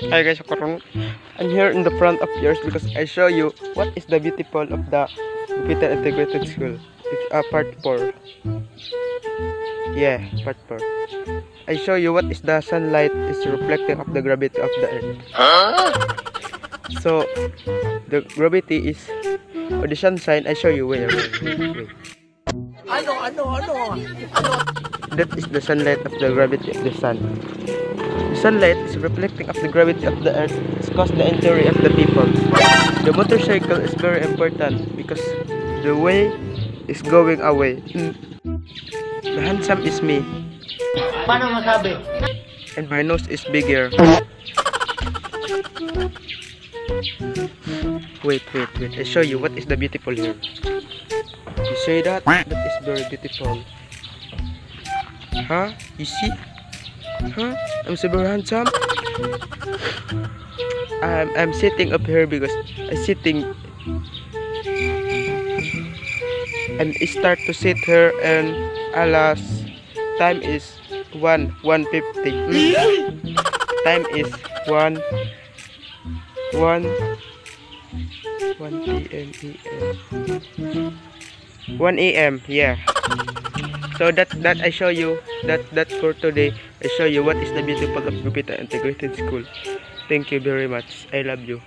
Hi guys, I'm here in the front of yours because I show you what is the beautiful of the Gupitan Integrated School. It's part 4. Yeah, part 4. I show you what is the sunlight is reflecting of the gravity of the earth. So the gravity is or the sunshine. I show you where. That is the sunlight of the gravity of the sun. The sunlight is reflecting of the gravity of the earth. It's caused the injury of the people. The motorcycle is very important because the way is going away. The handsome is me. Paano masabi? And my nose is bigger. Wait. I show you what is the beautiful here. You say that? That is very beautiful. Huh? You see? Huh? I'm so very handsome. I'm sitting up here because I'm sitting and I start to sit here and alas time is 1:50. Time is 1 a.m. Yeah. So that I show you that for today. I show you what is the beautiful of Gupitan Integrated School. Thank you very much. I love you.